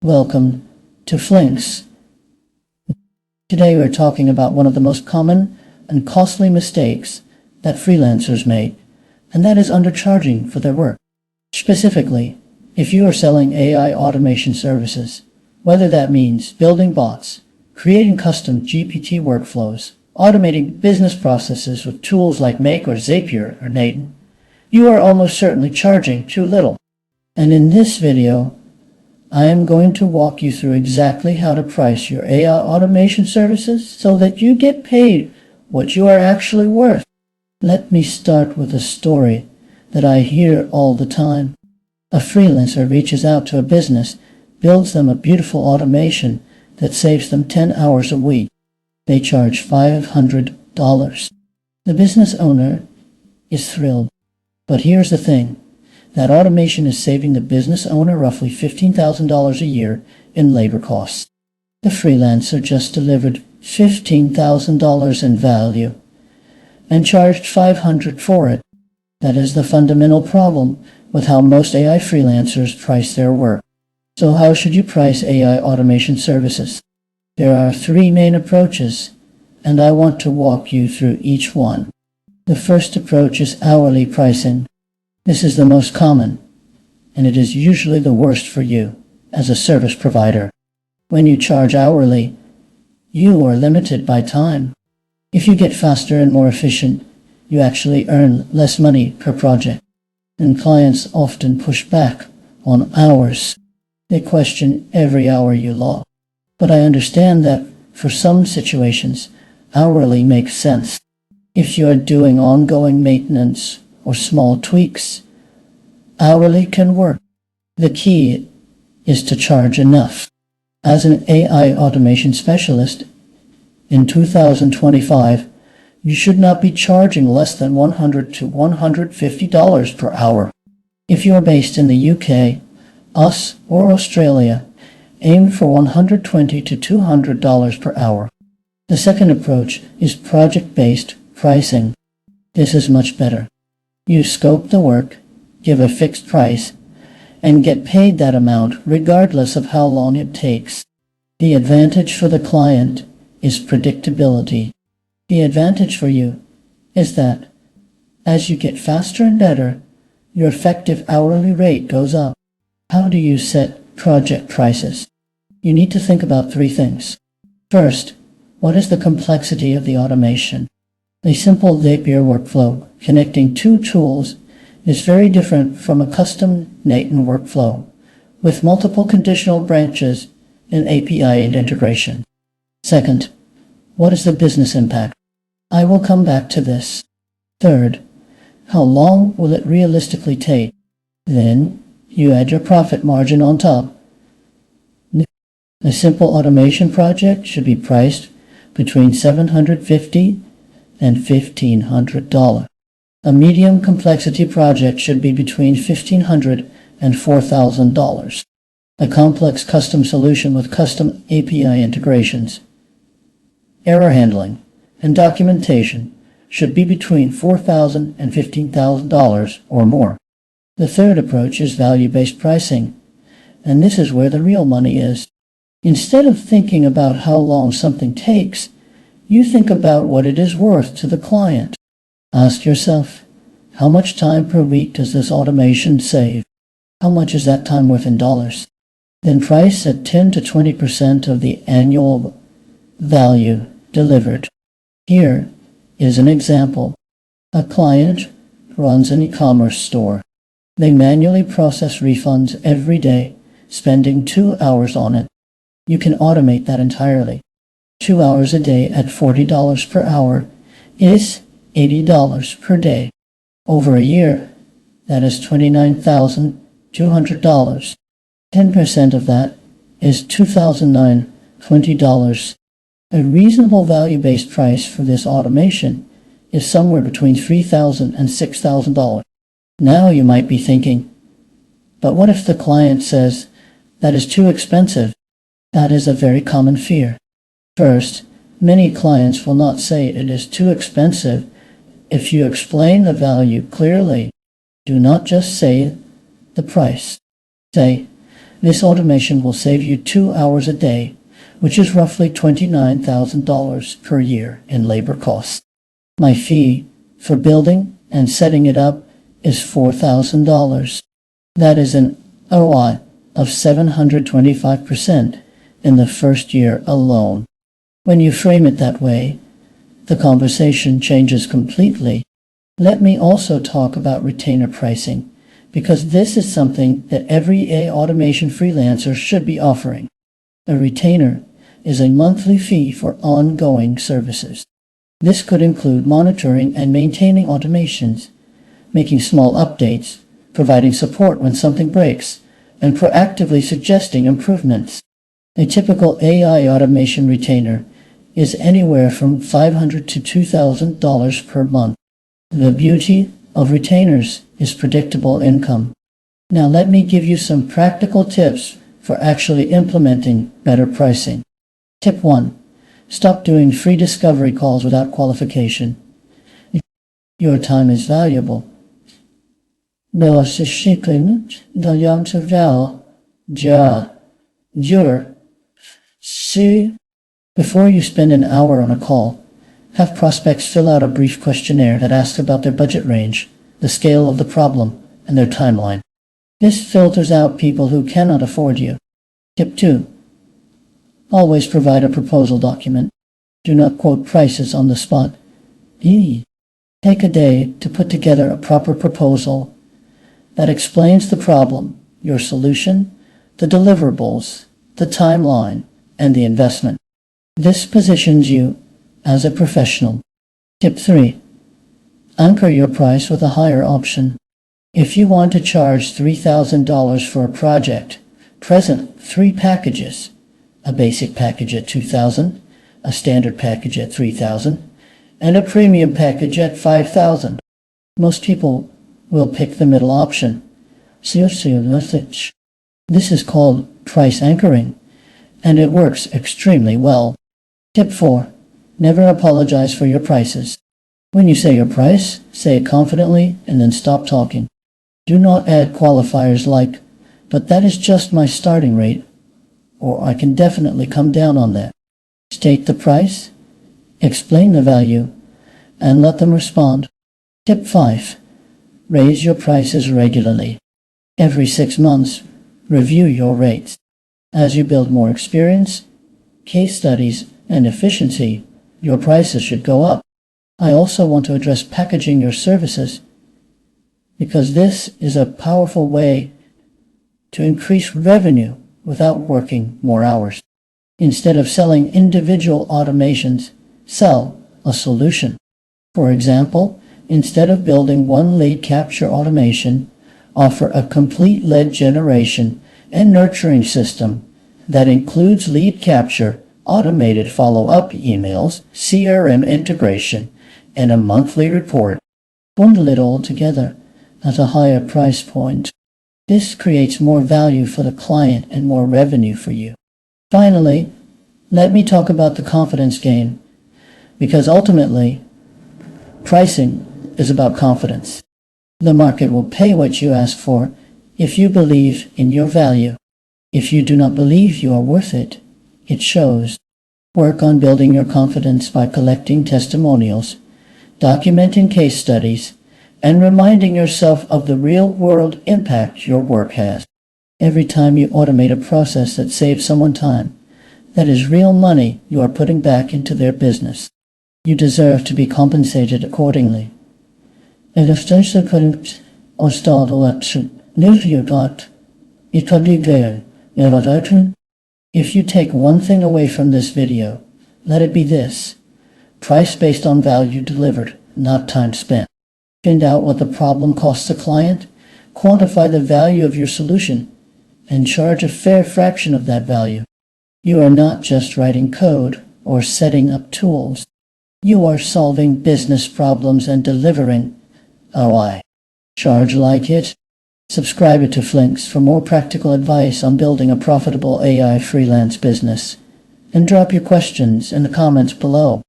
Welcome to FLYNX. Today we're talking about one of the most common and costly mistakes that freelancers make, and that is undercharging for their work. Specifically, if you are selling AI automation services, whether that means building bots, creating custom GPT workflows, automating business processes with tools like Make or Zapier or Naden, you are almost certainly charging too little. And in this video, I am going to walk you through exactly how to price your AI automation services so that you get paid what you are actually worth. Let me start with a story that I hear all the time. A freelancer reaches out to a business, builds them a beautiful automation that saves them 10 hours a week. They charge $500. The business owner is thrilled. But here's the thing. That automation is saving the business owner roughly $15,000 a year in labor costs. The freelancer just delivered $15,000 in value and charged $500 for it. That is the fundamental problem with how most AI freelancers price their work. So how should you price AI automation services? There are three main approaches, and I want to walk you through each one. The first approach is hourly pricing. This is the most common, and it is usually the worst for you as a service provider. When you charge hourly, you are limited by time. If you get faster and more efficient, you actually earn less money per project. And clients often push back on hours. They question every hour you log. But I understand that for some situations, hourly makes sense. If you are doing ongoing maintenance or small tweaks, hourly can work. The key is to charge enough. As an AI automation specialist, in 2025, you should not be charging less than $100 to $150 per hour. If you are based in the UK, US, or Australia, aim for $120 to $200 per hour. The second approach is project-based pricing. This is much better. You scope the work, give a fixed price, and get paid that amount regardless of how long it takes. The advantage for the client is predictability. The advantage for you is that as you get faster and better, your effective hourly rate goes up. How do you set project prices? You need to think about three things. First, what is the complexity of the automation? A simple Zapier workflow connecting two tools is very different from a custom Naden workflow with multiple conditional branches and API integration. Second, what is the business impact? I will come back to this. Third, how long will it realistically take? Then you add your profit margin on top. A simple automation project should be priced between $750 and $1,500. A medium complexity project should be between $1,500 and $4,000. A complex custom solution with custom API integrations, error handling, and documentation should be between $4,000 and $15,000 or more. The third approach is value-based pricing, and this is where the real money is. Instead of thinking about how long something takes, you think about what it is worth to the client. Ask yourself, how much time per week does this automation save? How much is that time worth in dollars? Then price at 10 to 20% of the annual value delivered. Here is an example. A client runs an e-commerce store. They manually process refunds every day, spending 2 hours on it. You can automate that entirely. 2 hours a day at $40 per hour is $80 per day. Over a year, that is $29,200. 10% of that is $2,920. A reasonable value-based price for this automation is somewhere between $3,000 and $6,000. Now you might be thinking, but what if the client says that is too expensive? That is a very common fear. First, many clients will not say it is too expensive if you explain the value clearly. Do not just say the price. Say, This automation will save you 2 hours a day, which is roughly $29,000 per year in labor costs. My fee for building and setting it up is $4,000. That is an ROI of 725% in the first year alone. When you frame it that way, the conversation changes completely. Let me also talk about retainer pricing, because this is something that every AI automation freelancer should be offering. A retainer is a monthly fee for ongoing services. This could include monitoring and maintaining automations, making small updates, providing support when something breaks, and proactively suggesting improvements. A typical AI automation retainer is anywhere from $500 to $2,000 per month. The beauty of retainers is predictable income. Now let me give you some practical tips for actually implementing better pricing. Tip 1. Stop doing free discovery calls without qualification. Your time is valuable. Before you spend an hour on a call, have prospects fill out a brief questionnaire that asks about their budget range, the scale of the problem, and their timeline. This filters out people who cannot afford you. Tip 2. Always provide a proposal document. Do not quote prices on the spot. Take a day to put together a proper proposal that explains the problem, your solution, the deliverables, the timeline, and the investment. This positions you as a professional. Tip 3. Anchor your price with a higher option. If you want to charge $3,000 for a project, present 3 packages: a basic package at $2,000, a standard package at $3,000, and a premium package at $5,000. Most people will pick the middle option. This is called price anchoring, and it works extremely well. Tip 4. Never apologize for your prices. When you say your price, say it confidently and then stop talking. Do not add qualifiers like, "But that is just my starting rate," or "I can definitely come down on that." State the price, explain the value, and let them respond. Tip 5. Raise your prices regularly. Every 6 months, review your rates. As you build more experience, case studies, and efficiency, your prices should go up. I also want to address packaging your services, because this is a powerful way to increase revenue without working more hours. Instead of selling individual automations, sell a solution. For example, instead of building one lead capture automation, offer a complete lead generation and nurturing system that includes lead capture, automated follow-up emails, CRM integration, and a monthly report. Bundle it all together at a higher price point. This creates more value for the client and more revenue for you. Finally, let me talk about the confidence game, because ultimately, pricing is about confidence. The market will pay what you ask for if you believe in your value. If you do not believe you are worth it, it shows. Work on building your confidence by collecting testimonials, documenting case studies, and reminding yourself of the real-world impact your work has. Every time you automate a process that saves someone time, that is real money you are putting back into their business. You deserve to be compensated accordingly. If you take one thing away from this video, let it be this: price based on value delivered, not time spent. Find out what the problem costs the client, quantify the value of your solution, and charge a fair fraction of that value. You are not just writing code or setting up tools. You are solving business problems and delivering ROI. Charge like it. Subscribe to FLYNX for more practical advice on building a profitable AI freelance business. And drop your questions in the comments below.